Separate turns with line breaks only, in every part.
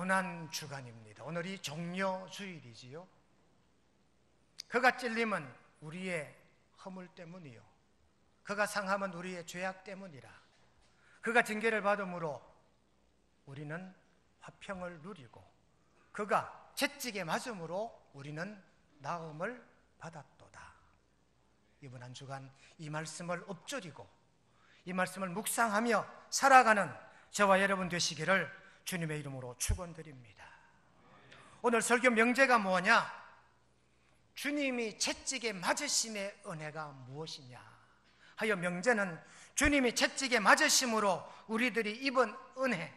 고난 주간입니다. 오늘이 종려주일이지요. 그가 찔림은 우리의 허물 때문이요, 그가 상함은 우리의 죄악 때문이라. 그가 징계를 받음으로 우리는 화평을 누리고, 그가 채찍에 맞음으로 우리는 나음을 받았도다. 이번 한 주간 이 말씀을 엎조리고 이 말씀을 묵상하며 살아가는 저와 여러분 되시기를 주님의 이름으로 축원드립니다. 오늘 설교 명제가 뭐냐? 주님이 채찍에 맞으심의 은혜가 무엇이냐 하여 명제는 주님이 채찍에 맞으심으로 우리들이 입은 은혜,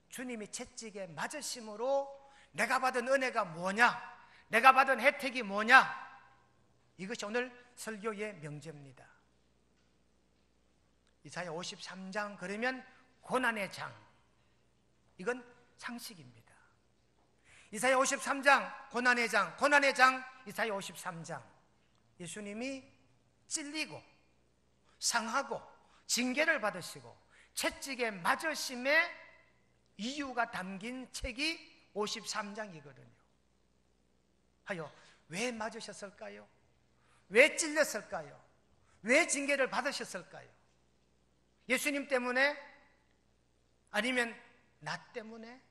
주님이 채찍에 맞으심으로 내가 받은 은혜가 뭐냐, 내가 받은 혜택이 뭐냐, 이것이 오늘 설교의 명제입니다. 이사야 53장 그러면 고난의 장, 이건 상식입니다. 이사야 53장 고난의 장, 고난의 장 이사야 53장. 예수님이 찔리고 상하고 징계를 받으시고 채찍에 맞으심의 이유가 담긴 책이 53장이거든요. 하여 왜 맞으셨을까요? 왜 찔렸을까요? 왜 징계를 받으셨을까요? 예수님 때문에? 아니면 나 때문에?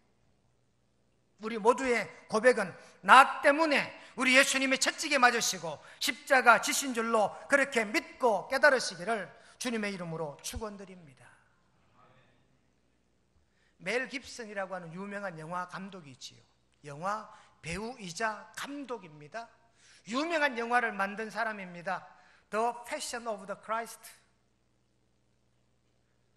우리 모두의 고백은 나 때문에 우리 예수님의 채찍에 맞으시고 십자가 지신 줄로 그렇게 믿고 깨달으시기를 주님의 이름으로 축원드립니다. 멜 깁슨이라고 하는 유명한 영화 감독이 있지요. 영화 배우이자 감독입니다. 유명한 영화를 만든 사람입니다. The Passion of the Christ,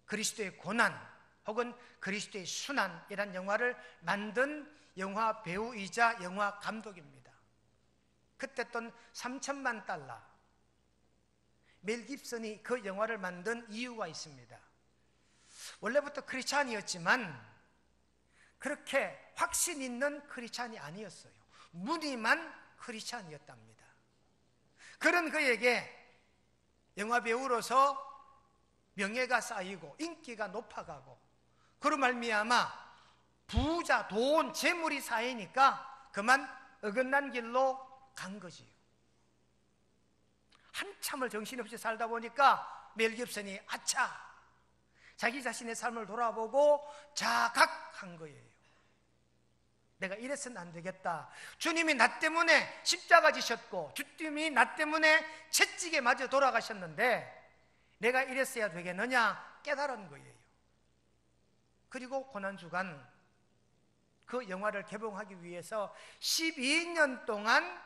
그리스도의 고난 혹은 그리스도의 순환이라는 영화를 만든 영화 배우이자 영화 감독입니다. 그때 돈 $3,000,000. 멜 깁슨이 그 영화를 만든 이유가 있습니다. 원래부터 크리스찬이었지만 그렇게 확신 있는 크리스찬이 아니었어요. 무늬만 크리스찬이었답니다. 그런 그에게 영화 배우로서 명예가 쌓이고 인기가 높아가고 그로 말미암아 부자, 돈, 재물이 쌓이니까 그만 어긋난 길로 간 거지요. 한참을 정신없이 살다 보니까 멜 깁슨이 아차, 자기 자신의 삶을 돌아보고 자각한 거예요. 내가 이래서는 안 되겠다. 주님이 나 때문에 십자가 지셨고 주님이 나 때문에 채찍에 맞아 돌아가셨는데 내가 이랬어야 되겠느냐 깨달은 거예요. 그리고 고난주간 그 영화를 개봉하기 위해서 12년 동안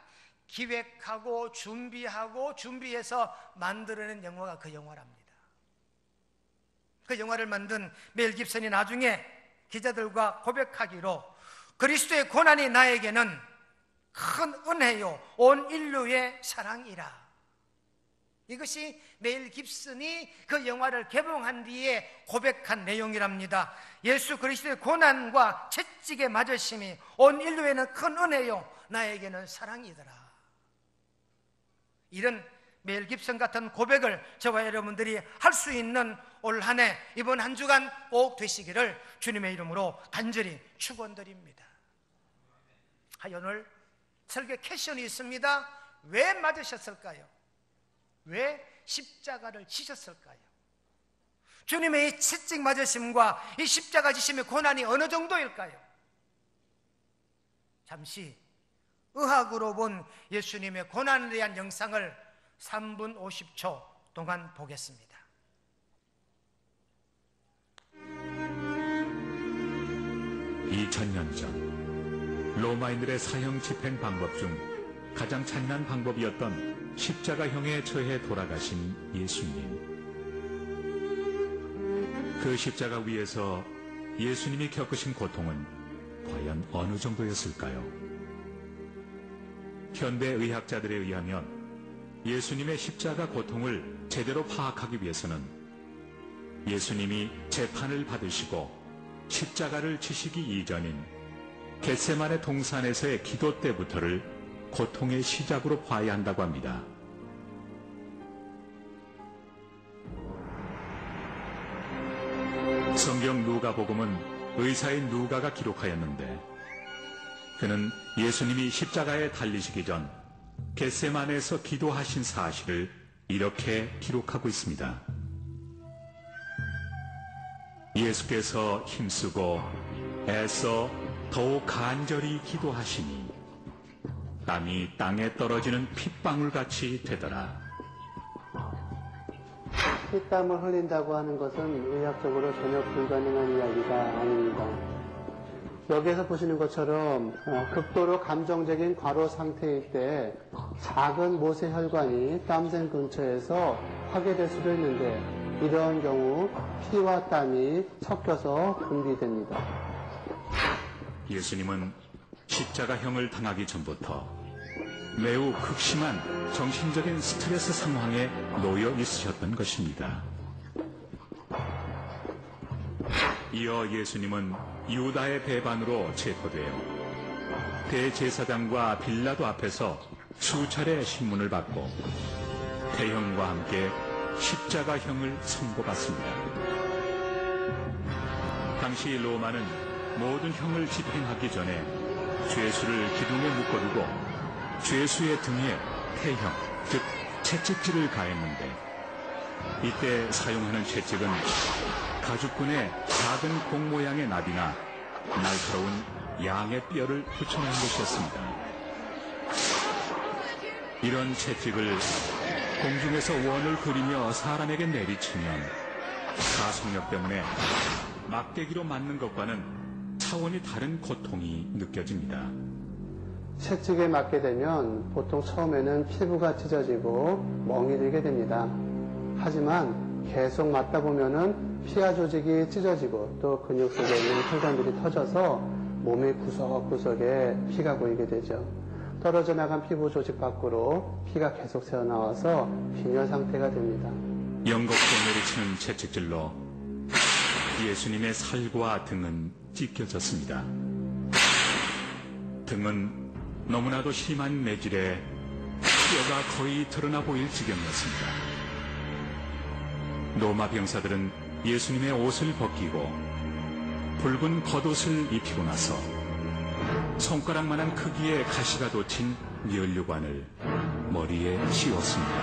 기획하고 준비해서 만들어낸 영화가 그 영화랍니다. 그 영화를 만든 멜 깁슨이 나중에 기자들과 고백하기로 그리스도의 고난이 나에게는 큰 은혜요 온 인류의 사랑이라. 이것이 멜 깁슨이 그 영화를 개봉한 뒤에 고백한 내용이랍니다. 예수 그리스도의 고난과 채찍에 맞으심이 온 인류에는 큰 은혜요 나에게는 사랑이더라. 이런 멜 깁슨 같은 고백을 저와 여러분들이 할 수 있는 올 한 해, 이번 한 주간 꼭 되시기를 주님의 이름으로 간절히 축원드립니다. 오늘 설교 캐션이 있습니다. 왜 맞으셨을까요? 왜 십자가를 지셨을까요? 주님의 이 채찍 맞으심과 이 십자가 지심의 고난이 어느 정도일까요? 잠시 의학으로 본 예수님의 고난에 대한 영상을 3분 50초 동안 보겠습니다.
(2000년) 전 로마인들의 사형 집행 방법 중 가장 잔인한 방법이었던 십자가형에 처해 돌아가신 예수님. 그 십자가 위에서 예수님이 겪으신 고통은 과연 어느 정도였을까요? 현대 의학자들에 의하면 예수님의 십자가 고통을 제대로 파악하기 위해서는 예수님이 재판을 받으시고 십자가를 지시기 이전인 겟세마네 동산에서의 기도 때부터를 고통의 시작으로 봐야 한다고 합니다. 성경 누가복음은 의사인 누가가 기록하였는데, 그는 예수님이 십자가에 달리시기 전 겟세마네에서 기도하신 사실을 이렇게 기록하고 있습니다. 예수께서 힘쓰고 애써 더욱 간절히 기도하시니 땀이 땅에 떨어지는 핏방울같이 되더라.
피땀을 흘린다고 하는 것은 의학적으로 전혀 불가능한 이야기가 아닙니다. 여기에서 보시는 것처럼 극도로 감정적인 과로 상태일 때 작은 모세혈관이 땀샘 근처에서 파괴될 수도 있는데, 이런 경우 피와 땀이 섞여서 분비됩니다.
예수님은 십자가형을 당하기 전부터 매우 극심한 정신적인 스트레스 상황에 놓여 있으셨던 것입니다. 이어 예수님은 유다의 배반으로 체포되어 대제사장과 빌라도 앞에서 수차례 신문을 받고 태형과 함께 십자가형을 선고받습니다. 당시 로마는 모든 형을 집행하기 전에 죄수를 기둥에 묶어두고 죄수의 등에 태형, 즉 채찍질을 가했는데, 이때 사용하는 채찍은 가죽끈에 작은 공 모양의 나비나 날카로운 양의 뼈를 붙여놓은 것이었습니다. 이런 채찍을 공중에서 원을 그리며 사람에게 내리치면 가속력 때문에 막대기로 맞는 것과는 차원이 다른 고통이 느껴집니다.
채찍에 맞게 되면 보통 처음에는 피부가 찢어지고 멍이 들게 됩니다. 하지만 계속 맞다 보면은 피하 조직이 찢어지고 또 근육 속에 있는 혈관들이 터져서 몸의 구석구석에 피가 고이게 되죠. 떨어져 나간 피부 조직 밖으로 피가 계속 새어나와서 빈혈 상태가 됩니다.
연곡도 내리치는 채찍질로 예수님의 살과 등은 찢겨졌습니다. 등은 너무나도 심한 매질에 뼈가 거의 드러나 보일 지경이었습니다. 로마 병사들은 예수님의 옷을 벗기고 붉은 겉옷을 입히고 나서 손가락만한 크기의 가시가 돋친 면류관을 머리에 씌웠습니다.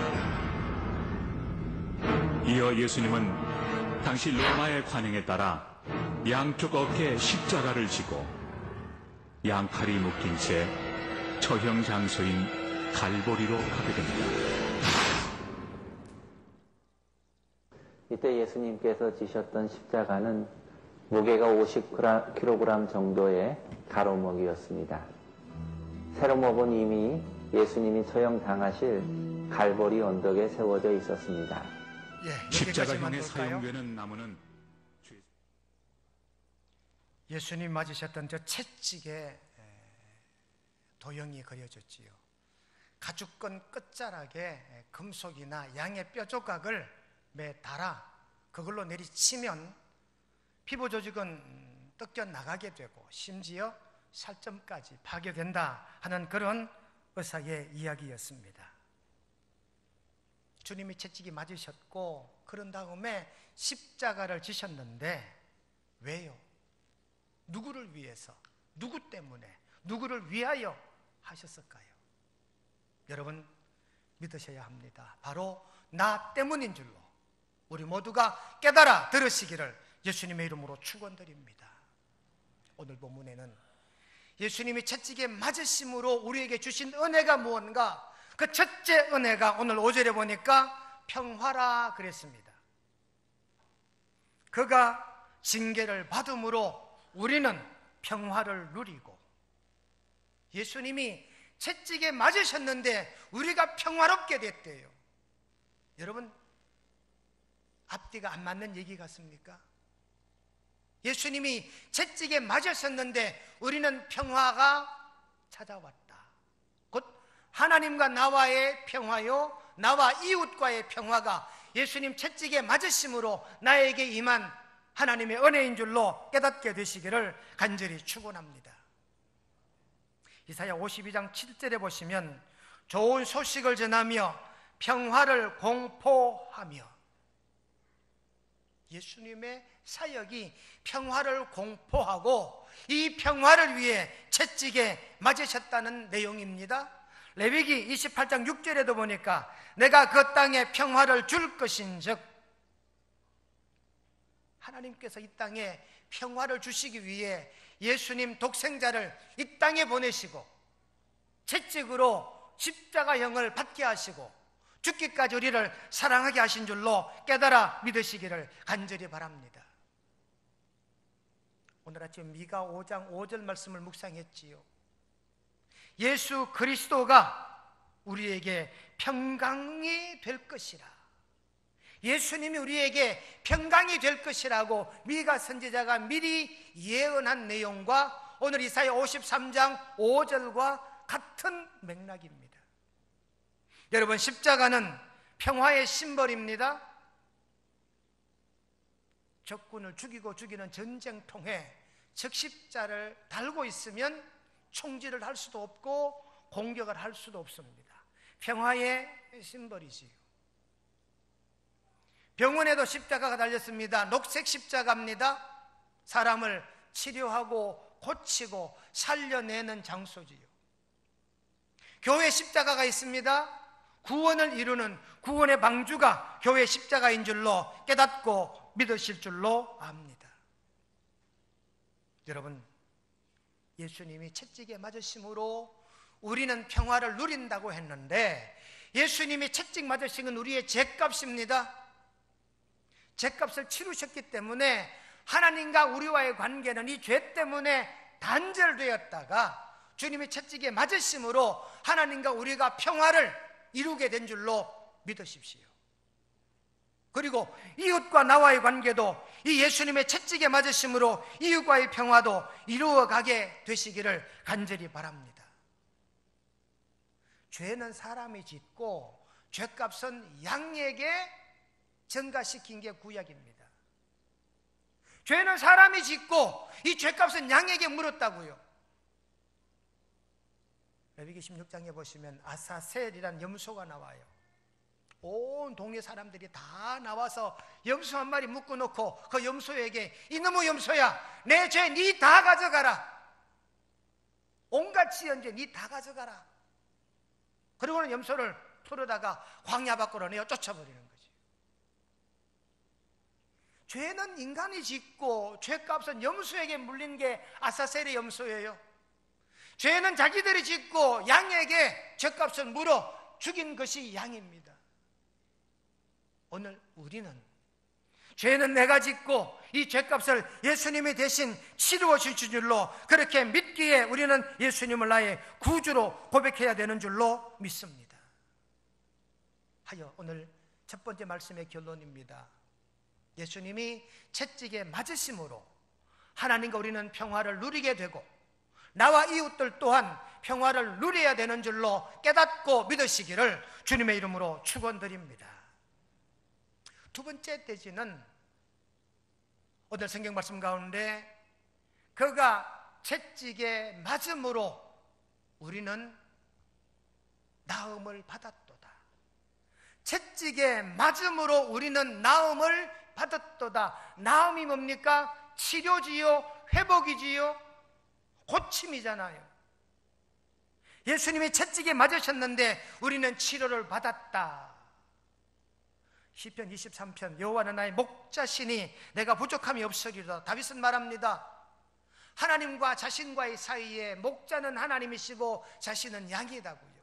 이어 예수님은 당시 로마의 관행에 따라 양쪽 어깨에 십자가를 지고 양팔이 묶인 채 처형 장소인 갈보리로 가게 됩니다.
이때 예수님께서 지셨던 십자가는 무게가 50kg 정도의 가로목이었습니다. 세로목은 이미 예수님이 처형당하실 갈보리 언덕에 세워져 있었습니다.
십자가형에 사용되는 나무는
예수님 맞으셨던 저 채찍에 도형이 그려졌지요. 가죽끈 끝자락에 금속이나 양의 뼈 조각을 매 달아 그걸로 내리치면 피부 조직은 뜯겨 나가게 되고 심지어 살점까지 파괴된다 하는 그런 의사의 이야기였습니다. 주님이 채찍이 맞으셨고 그런 다음에 십자가를 지셨는데 왜요? 누구를 위해서, 누구 때문에, 누구를 위하여 하셨을까요? 여러분 믿으셔야 합니다. 바로 나 때문인 줄로 우리 모두가 깨달아 들으시기를 예수님의 이름으로 축원드립니다. 오늘 본문에는 예수님이 채찍에 맞으심으로 우리에게 주신 은혜가 무언가, 그 첫째 은혜가 오늘 5절에 보니까 평화라 그랬습니다. 그가 징계를 받음으로 우리는 평화를 누리고, 예수님이 채찍에 맞으셨는데 우리가 평화롭게 됐대요. 여러분 앞뒤가 안 맞는 얘기 같습니까? 예수님이 채찍에 맞으셨는데 우리는 평화가 찾아왔다. 곧 하나님과 나와의 평화요, 나와 이웃과의 평화가 예수님 채찍에 맞으심으로 나에게 임한 하나님의 은혜인 줄로 깨닫게 되시기를 간절히 축원합니다. 이사야 52장 7절에 보시면 좋은 소식을 전하며 평화를 공포하며, 예수님의 사역이 평화를 공포하고 이 평화를 위해 채찍에 맞으셨다는 내용입니다. 레위기 28장 6절에도 보니까 내가 그 땅에 평화를 줄 것인즉, 하나님께서 이 땅에 평화를 주시기 위해 예수님 독생자를 이 땅에 보내시고 채찍으로 십자가형을 받게 하시고 죽기까지 우리를 사랑하게 하신 줄로 깨달아 믿으시기를 간절히 바랍니다. 오늘 아침 미가 5장 5절 말씀을 묵상했지요. 예수 그리스도가 우리에게 평강이 될 것이라, 예수님이 우리에게 평강이 될 것이라고 미가 선지자가 미리 예언한 내용과 오늘 이사야 53장 5절과 같은 맥락입니다. 여러분, 십자가는 평화의 심벌입니다. 적군을 죽이고 죽이는 전쟁통에 적십자를 달고 있으면 총질을 할 수도 없고 공격을 할 수도 없습니다. 평화의 심벌이지요. 병원에도 십자가가 달렸습니다. 녹색 십자가입니다. 사람을 치료하고 고치고 살려내는 장소지요. 교회 십자가가 있습니다. 구원을 이루는 구원의 방주가 교회 십자가인 줄로 깨닫고 믿으실 줄로 압니다. 여러분, 예수님이 채찍에 맞으심으로 우리는 평화를 누린다고 했는데, 예수님이 채찍 맞으신 건 우리의 죄값입니다. 죄값을 치르셨기 때문에 하나님과 우리와의 관계는 이 죄 때문에 단절되었다가 주님이 채찍에 맞으심으로 하나님과 우리가 평화를 이루게 된 줄로 믿으십시오. 그리고 이웃과 나와의 관계도 이 예수님의 채찍에 맞으심으로 이웃과의 평화도 이루어가게 되시기를 간절히 바랍니다. 죄는 사람이 짓고 죄값은 양에게 전가시킨 게 구약입니다. 죄는 사람이 짓고 이 죄값은 양에게 물었다고요. 레위기 16장에 보시면 아사셀이라는 염소가 나와요. 온 동네 사람들이 다 나와서 염소 한 마리 묶어놓고 그 염소에게, 이놈의 염소야, 내 죄 니 다 가져가라, 온갖 지은 죄 니 다 가져가라. 그리고는 염소를 풀어다가 광야 밖으로 내어 쫓아버리는 거지. 죄는 인간이 짓고 죄값은 염소에게 물린 게 아사셀의 염소예요. 죄는 자기들이 짓고 양에게 죄값을 물어 죽인 것이 양입니다. 오늘 우리는 죄는 내가 짓고 이 죄값을 예수님이 대신 치루어 주신 줄로 그렇게 믿기에 우리는 예수님을 나의 구주로 고백해야 되는 줄로 믿습니다. 하여 오늘 첫 번째 말씀의 결론입니다. 예수님이 채찍에 맞으심으로 하나님과 우리는 평화를 누리게 되고 나와 이웃들 또한 평화를 누려야 되는 줄로 깨닫고 믿으시기를 주님의 이름으로 축원드립니다. 두 번째 대지는 오늘 성경 말씀 가운데 그가 채찍에 맞음으로 우리는 나음을 받았도다. 채찍에 맞음으로 우리는 나음을 받았도다. 나음이 뭡니까? 치료지요, 회복이지요, 고침이잖아요. 예수님이 채찍에 맞으셨는데 우리는 치료를 받았다. 시편 23편 여호와는 나의 목자시니 내가 부족함이 없으리로다. 다윗은 말합니다. 하나님과 자신과의 사이에 목자는 하나님이시고 자신은 양이다고요.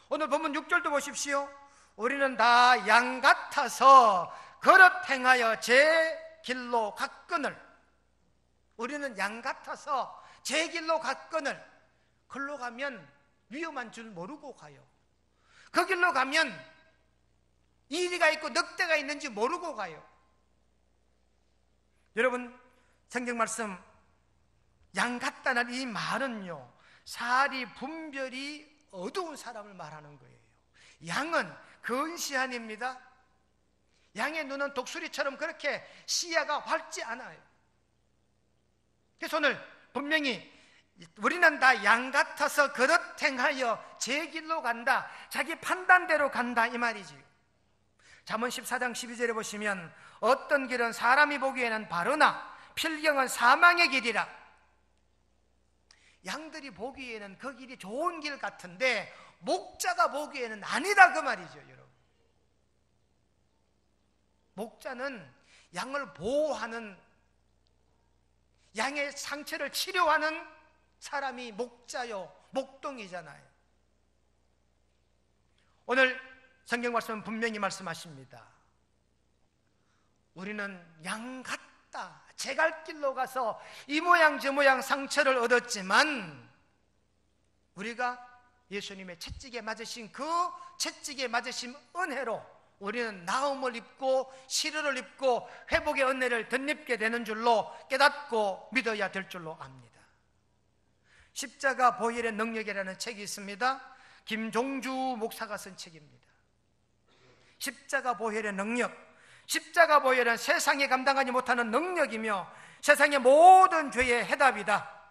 오늘 본문 6절도 보십시오. 우리는 다 양 같아서 그릇 행하여 제 길로 갔거늘. 우리는 양 같아서 제 길로 갔거늘. 글로 가면 위험한 줄 모르고 가요. 그 길로 가면 이리가 있고 늑대가 있는지 모르고 가요. 여러분, 성경 말씀 양 같다는 이 말은요, 살이 분별이 어두운 사람을 말하는 거예요. 양은 근시안입니다. 양의 눈은 독수리처럼 그렇게 시야가 밝지 않아요. 그래서 오늘 분명히 우리는 다 양 같아서 그릇 행하여 제 길로 간다, 자기 판단대로 간다, 이 말이지요. 잠언 14장 12절에 보시면 어떤 길은 사람이 보기에는 바르나 필경은 사망의 길이라. 양들이 보기에는 그 길이 좋은 길 같은데 목자가 보기에는 아니다, 그 말이죠, 여러분. 목자는 양을 보호하는, 양의 상처를 치료하는 사람이 목자요, 목동이잖아요. 오늘 성경 말씀은 분명히 말씀하십니다. 우리는 양 같다, 제 갈 길로 가서 이 모양 저 모양 상처를 얻었지만 우리가 예수님의 채찍에 맞으신 그 채찍에 맞으신 은혜로 우리는 나음을 입고 시르를 입고 회복의 은혜를 덧입게 되는 줄로 깨닫고 믿어야 될 줄로 압니다. 십자가 보혈의 능력이라는 책이 있습니다. 김종주 목사가 쓴 책입니다. 십자가 보혈의 능력. 십자가 보혈은 세상이 감당하지 못하는 능력이며 세상의 모든 죄의 해답이다.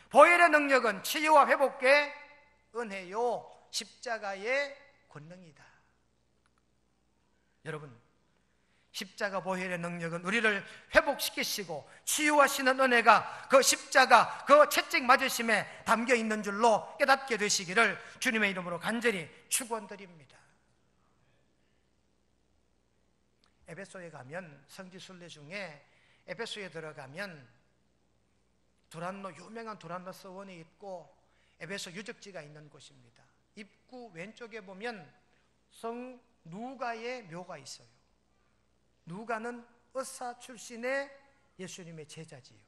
보혈의 능력은 치유와 회복의 은혜요, 십자가의 권능이다. 여러분, 십자가 보혈의 능력은 우리를 회복시키시고 치유하시는 은혜가 그 십자가, 그 채찍 맞으심에 담겨 있는 줄로 깨닫게 되시기를 주님의 이름으로 간절히 축원드립니다. 에베소에 가면, 성지순례 중에 에베소에 들어가면 두란노, 유명한 두란노 서원이 있고 에베소 유적지가 있는 곳입니다. 입구 왼쪽에 보면 성 누가의 묘가 있어요. 누가는 의사 출신의 예수님의 제자지요.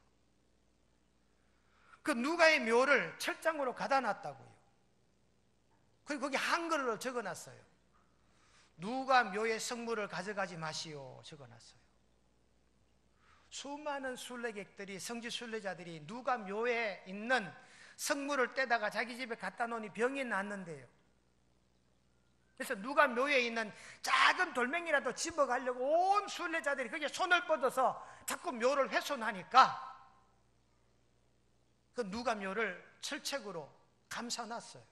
그 누가의 묘를 철장으로 가다 놨다고요. 그리고 거기 한글로 적어놨어요. 누가 묘의 성물을 가져가지 마시오 적어놨어요. 수많은 순례객들이, 성지 순례자들이 누가 묘에 있는 성물을 떼다가 자기 집에 갖다 놓으니 병이 났는데요. 그래서 누가 묘에 있는 작은 돌멩이라도 집어가려고 온 순례자들이 거기에 손을 뻗어서 자꾸 묘를 훼손하니까 그 누가 묘를 철책으로 감싸놨어요.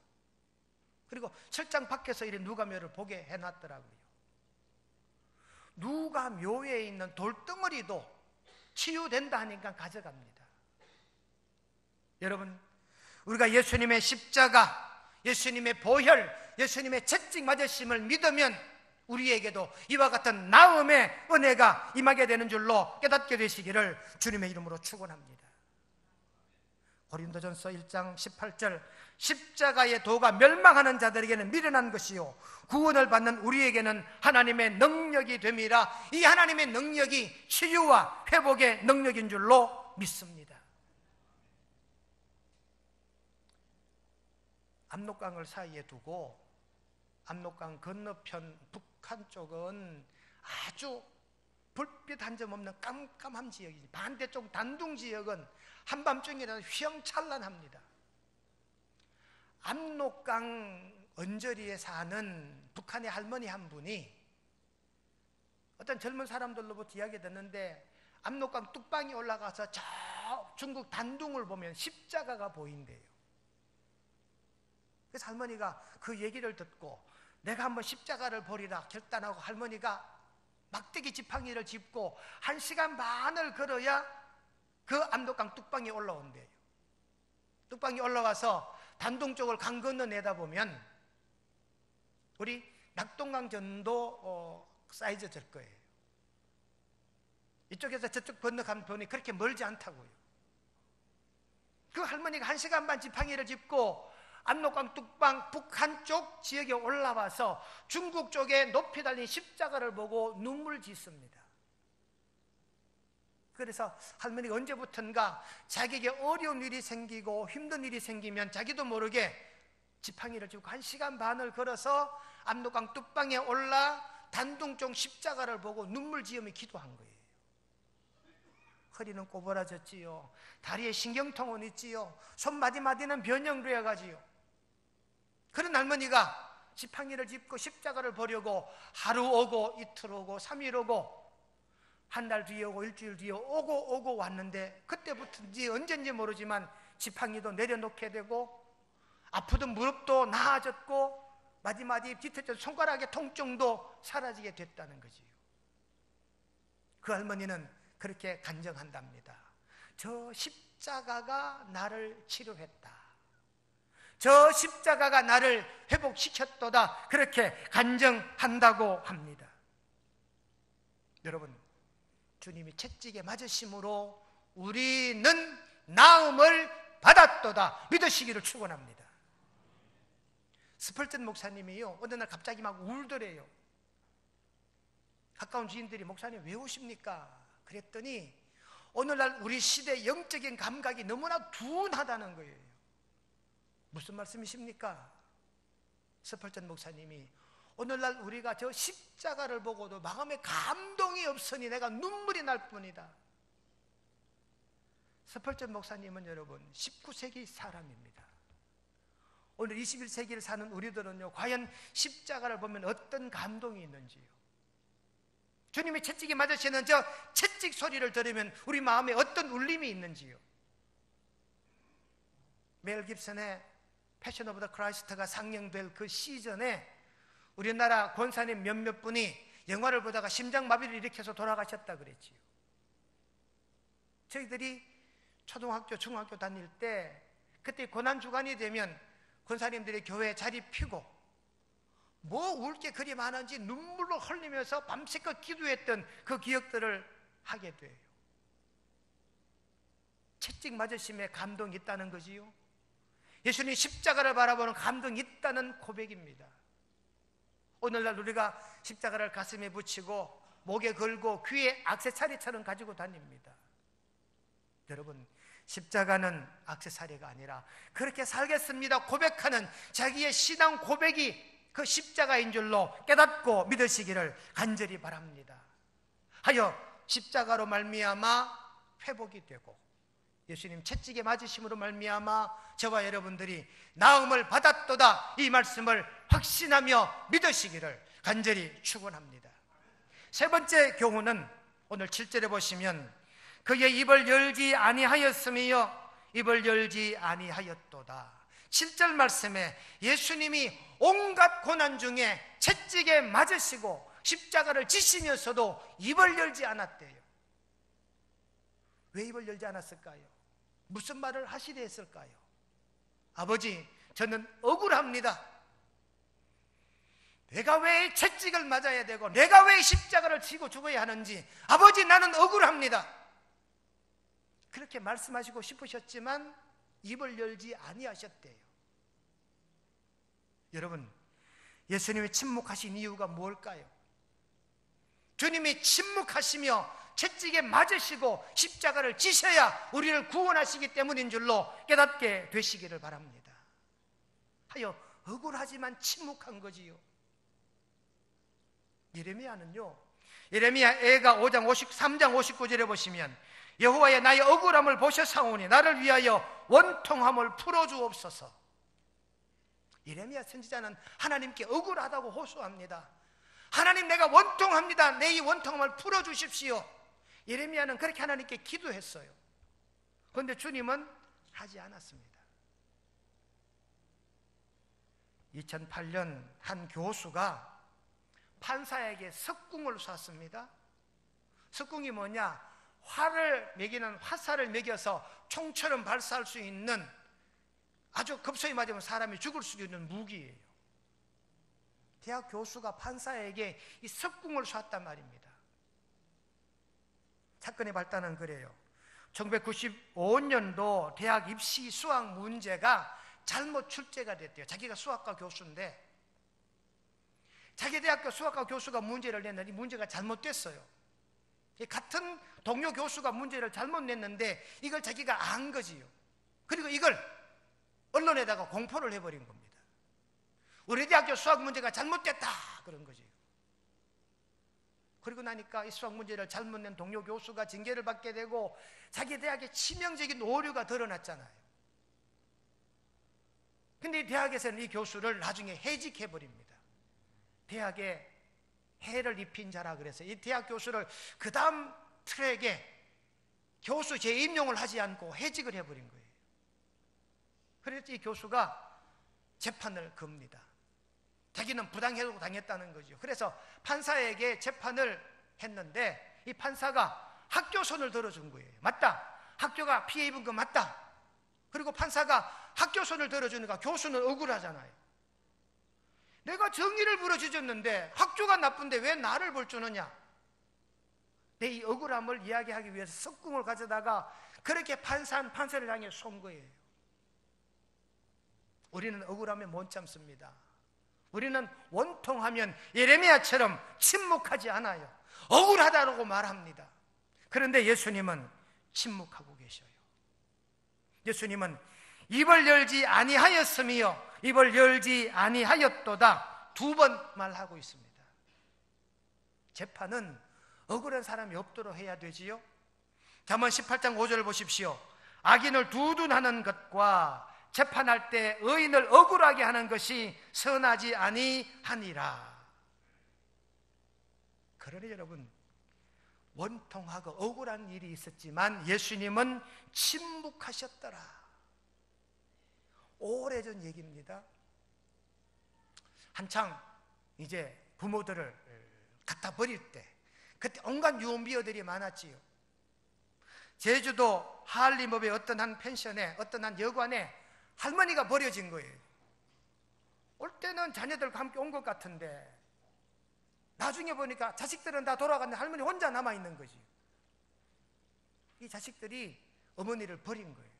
그리고 철장 밖에서 이렇게 누가 묘를 보게 해놨더라고요. 누가 묘에 있는 돌덩어리도 치유된다 하니까 가져갑니다. 여러분, 우리가 예수님의 십자가, 예수님의 보혈, 예수님의 채찍 맞으심을 믿으면 우리에게도 이와 같은 나음의 은혜가 임하게 되는 줄로 깨닫게 되시기를 주님의 이름으로 축원합니다. 고린도전서 1장 18절, 십자가의 도가 멸망하는 자들에게는 미련한 것이요 구원을 받는 우리에게는 하나님의 능력이 됨이라. 이 하나님의 능력이 치유와 회복의 능력인 줄로 믿습니다. 압록강을 사이에 두고 압록강 건너편 북한 쪽은 아주 불빛 한 점 없는 깜깜한 지역이지, 반대쪽 단둥 지역은 한밤중이라도 휘황찬란합니다. 압록강 언저리에 사는 북한의 할머니 한 분이 어떤 젊은 사람들로부터 이야기 듣는데 압록강 뚝방이 올라가서 저 중국 단둥을 보면 십자가가 보인대요. 그래서 할머니가 그 얘기를 듣고 내가 한번 십자가를 보리라 결단하고 할머니가 막대기 지팡이를 짚고 1시간 반을 걸어야 그 압록강 뚝방에 올라온대요. 뚝방에 올라와서 단둥 쪽을 강 건너 내다보면 우리 낙동강 전도 사이즈 될 거예요. 이쪽에서 저쪽 건너가면 보니 그렇게 멀지 않다고요. 그 할머니가 1시간 반 지팡이를 짚고 압록강 뚝방 북한쪽 지역에 올라와서 중국 쪽에 높이 달린 십자가를 보고 눈물 짓습니다. 그래서 할머니가 언제부턴가 자기에게 어려운 일이 생기고 힘든 일이 생기면 자기도 모르게 지팡이를 짚고 1시간 반을 걸어서 압록강 뚝방에 올라 단둥 쪽 십자가를 보고 눈물 지으며 기도한 거예요. 허리는 꼬부라졌지요. 다리에 신경통은 있지요. 손마디마디는 변형되어가지요. 그런 할머니가 지팡이를 짚고 십자가를 보려고 하루 오고 이틀 오고 3일 오고 한 달 뒤에 오고 일주일 뒤에 오고 왔는데 그때부터인지 언젠지 모르지만 지팡이도 내려놓게 되고 아프던 무릎도 나아졌고 마디마디 뒤틀던 손가락의 통증도 사라지게 됐다는 거지요. 그 할머니는 그렇게 간증한답니다. 저 십자가가 나를 치료했다. 저 십자가가 나를 회복시켰도다. 그렇게 간증한다고 합니다. 여러분, 주님이 채찍에 맞으심으로 우리는 나음을 받았도다 믿으시기를 축원합니다. 스펄전 목사님이요, 어느 날 갑자기 막 울더래요. 가까운 지인들이 목사님 왜 우십니까? 그랬더니 오늘날 우리 시대의 영적인 감각이 너무나 둔하다는 거예요. 무슨 말씀이십니까? 스펄전 목사님이 오늘날 우리가 저 십자가를 보고도 마음에 감동이 없으니 내가 눈물이 날 뿐이다. 스펄전 목사님은 여러분 19세기 사람입니다. 오늘 21세기를 사는 우리들은요, 과연 십자가를 보면 어떤 감동이 있는지요? 주님이 채찍에 맞으시는 저 채찍 소리를 들으면 우리 마음에 어떤 울림이 있는지요? 멜 깁슨의 패션 오브 더 크라이스트가 상영될 그 시즌에 우리나라 권사님 몇몇 분이 영화를 보다가 심장마비를 일으켜서 돌아가셨다 그랬지요. 저희들이 초등학교, 중학교 다닐 때 그때 고난주간이 되면 권사님들이 교회에 자리 피고 뭐 울 게 그리 많은지 눈물로 흘리면서 밤새껏 기도했던 그 기억들을 하게 돼요. 채찍 맞으심에 감동이 있다는 거지요. 예수님 십자가를 바라보는 감동이 있다는 고백입니다. 오늘날 우리가 십자가를 가슴에 붙이고 목에 걸고 귀에 액세서리처럼 가지고 다닙니다. 여러분, 십자가는 액세서리가 아니라 그렇게 살겠습니다 고백하는 자기의 신앙 고백이 그 십자가인 줄로 깨닫고 믿으시기를 간절히 바랍니다. 하여 십자가로 말미암아 회복이 되고 예수님 채찍에 맞으심으로 말미암아 저와 여러분들이 나음을 받았도다 이 말씀을 확신하며 믿으시기를 간절히 축원합니다. 세 번째 교훈은 오늘 7절에 보시면 그의 입을 열지 아니하였으며 입을 열지 아니하였도다. 7절 말씀에 예수님이 온갖 고난 중에 채찍에 맞으시고 십자가를 지시면서도 입을 열지 않았대요. 왜 입을 열지 않았을까요? 무슨 말을 하시려 했을까요? 아버지, 저는 억울합니다. 내가 왜 채찍을 맞아야 되고 내가 왜 십자가를 지고 죽어야 하는지 아버지, 나는 억울합니다. 그렇게 말씀하시고 싶으셨지만 입을 열지 아니하셨대요. 여러분, 예수님이 침묵하신 이유가 뭘까요? 주님이 침묵하시며 채찍에 맞으시고 십자가를 지셔야 우리를 구원하시기 때문인 줄로 깨닫게 되시기를 바랍니다. 하여 억울하지만 침묵한 거지요. 예레미야는요, 예레미야 애가 3장 59절에 보시면 여호와여, 나의 억울함을 보셨사오니 나를 위하여 원통함을 풀어주옵소서. 예레미야 선지자는 하나님께 억울하다고 호소합니다. 하나님, 내가 원통합니다. 내 이 원통함을 풀어주십시오. 예레미야는 그렇게 하나님께 기도했어요. 그런데 주님은 하지 않았습니다. 2008년 한 교수가 판사에게 석궁을 쐈습니다. 석궁이 뭐냐? 활을 매기는 화살을 매겨서 총처럼 발사할 수 있는 아주 급소히 맞으면 사람이 죽을 수 있는 무기예요. 대학 교수가 판사에게 이 석궁을 쐈단 말입니다. 사건의 발단은 그래요. 1995년도 대학 입시 수학 문제가 잘못 출제가 됐대요. 자기가 수학과 교수인데 자기 대학교 수학과 교수가 문제를 냈는데 이 문제가 잘못됐어요. 같은 동료 교수가 문제를 잘못 냈는데 이걸 자기가 안 거지요. 그리고 이걸 언론에다가 공포를 해버린 겁니다. 우리 대학교 수학 문제가 잘못됐다 그런 거지요. 그리고 나니까 이 수학 문제를 잘못 낸 동료 교수가 징계를 받게 되고 자기 대학의 치명적인 오류가 드러났잖아요. 근데 이 대학에서는 이 교수를 나중에 해직해버립니다. 대학에 해를 입힌 자라 그래서 이 대학 교수를 그 다음 트랙에 교수 재임용을 하지 않고 해직을 해버린 거예요. 그래서 이 교수가 재판을 겁니다. 자기는 부당해고 당했다는 거죠. 그래서 판사에게 재판을 했는데 이 판사가 학교 손을 들어준 거예요. 맞다, 학교가 피해 입은 거 맞다. 그리고 판사가 학교 손을 들어주니까 교수는 억울하잖아요. 내가 정의를 부르짖었는데 학교가 나쁜데 왜 나를 벌 주느냐. 내 이 억울함을 이야기하기 위해서 석궁을 가져다가 그렇게 판사를 향해 쏜 거예요. 우리는 억울함에 못 참습니다. 우리는 원통하면 예레미야처럼 침묵하지 않아요. 억울하다고 말합니다. 그런데 예수님은 침묵하고 계셔요. 예수님은 입을 열지 아니하였으며 입을 열지 아니하였도다 2번 말하고 있습니다. 재판은 억울한 사람이 없도록 해야 되지요. 잠언 18장 5절을 보십시오. 악인을 두둔하는 것과 재판할 때 의인을 억울하게 하는 것이 선하지 아니하니라. 그러니 여러분, 원통하고 억울한 일이 있었지만 예수님은 침묵하셨더라. 오래전 얘기입니다. 한창 이제 부모들을 갖다 버릴 때 그때 온갖 유언비어들이 많았지요. 제주도 하알림읍의 어떤 한 펜션에 어떤 한 여관에 할머니가 버려진 거예요. 올 때는 자녀들과 함께 온 것 같은데 나중에 보니까 자식들은 다 돌아갔는데 할머니 혼자 남아있는 거지. 이 자식들이 어머니를 버린 거예요.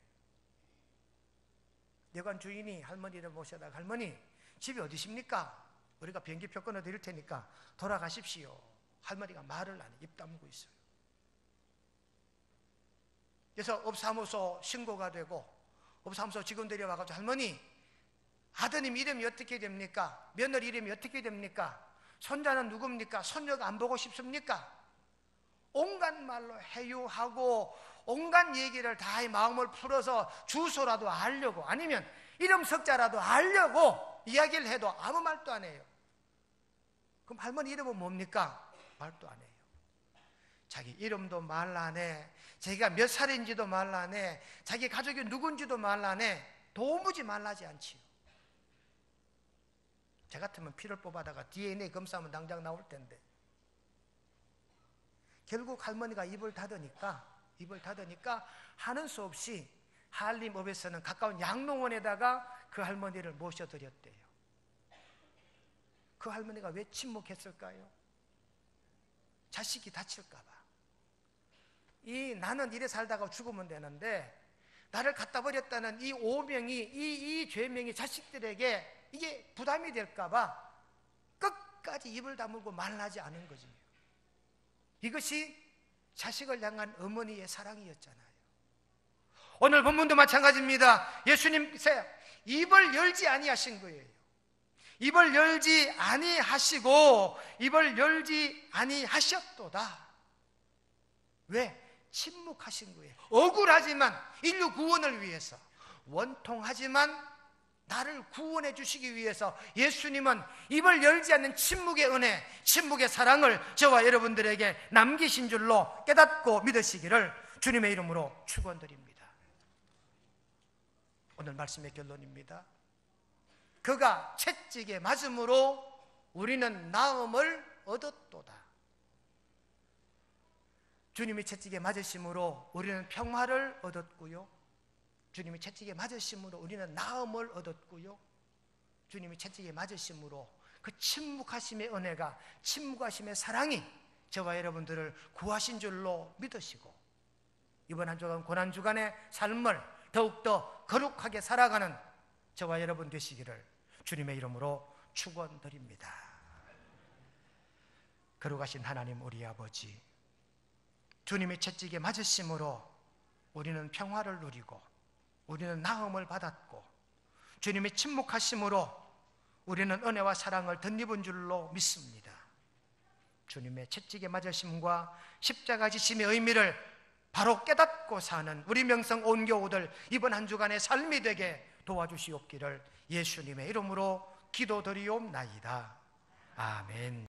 여관 주인이 할머니를 모셔다가 할머니 집이 어디십니까? 우리가 비행기표 끊어드릴 테니까 돌아가십시오. 할머니가 말을 안 해. 입 다물고 있어요. 그래서 업사무소 신고가 되고 업사무소 직원들이 와가지고 할머니 아드님 이름이 어떻게 됩니까? 며느리 이름이 어떻게 됩니까? 손자는 누굽니까? 손녀가 안 보고 싶습니까? 온갖 말로 해유하고 온갖 얘기를 다 마음을 풀어서 주소라도 알려고 아니면 이름 석자라도 알려고 이야기를 해도 아무 말도 안 해요. 그럼 할머니 이름은 뭡니까? 말도 안 해요. 자기 이름도 말 안 해. 자기가 몇 살인지도 말 안 해. 자기 가족이 누군지도 말 안 해. 도무지 말하지 않지요. 저 같으면 피를 뽑아다가 DNA 검사하면 당장 나올 텐데 결국 할머니가 입을 닫으니까 하는 수 없이 하알림읍에서는 가까운 양농원에다가 그 할머니를 모셔드렸대요. 그 할머니가 왜 침묵했을까요? 자식이 다칠까 봐. 나는 이래 살다가 죽으면 되는데 나를 갖다 버렸다는 이 오명이 이 죄명이 자식들에게 이게 부담이 될까 봐 끝까지 입을 다물고 말하지 않은 거지. 이것이 자식을 향한 어머니의 사랑이었잖아요. 오늘 본문도 마찬가지입니다. 예수님께서 입을 열지 아니하신 거예요. 입을 열지 아니하시고 입을 열지 아니하셨도다. 왜? 침묵하신 거예요. 억울하지만 인류 구원을 위해서, 원통하지만 나를 구원해 주시기 위해서 예수님은 입을 열지 않는 침묵의 은혜, 침묵의 사랑을 저와 여러분들에게 남기신 줄로 깨닫고 믿으시기를 주님의 이름으로 축원드립니다. 오늘 말씀의 결론입니다. 그가 채찍에 맞음으로 우리는 나음을 얻었도다. 주님이 채찍에 맞으심으로 우리는 평화를 얻었고요. 주님이 채찍에 맞으심으로 우리는 나음을 얻었고요. 주님이 채찍에 맞으심으로 그 침묵하심의 은혜가, 침묵하심의 사랑이 저와 여러분들을 구하신 줄로 믿으시고 이번 한 주간 고난주간의 삶을 더욱더 거룩하게 살아가는 저와 여러분 되시기를 주님의 이름으로 축원드립니다. 거룩하신 하나님 우리 아버지, 주님의 채찍에 맞으심으로 우리는 평화를 누리고 우리는 나음을 받았고 주님의 침묵하심으로 우리는 은혜와 사랑을 덧입은 줄로 믿습니다. 주님의 채찍에 맞으심과 십자가 지심의 의미를 바로 깨닫고 사는 우리 명성 온교우들 이번 한 주간의 삶이 되게 도와주시옵기를 예수님의 이름으로 기도드리옵나이다. 아멘.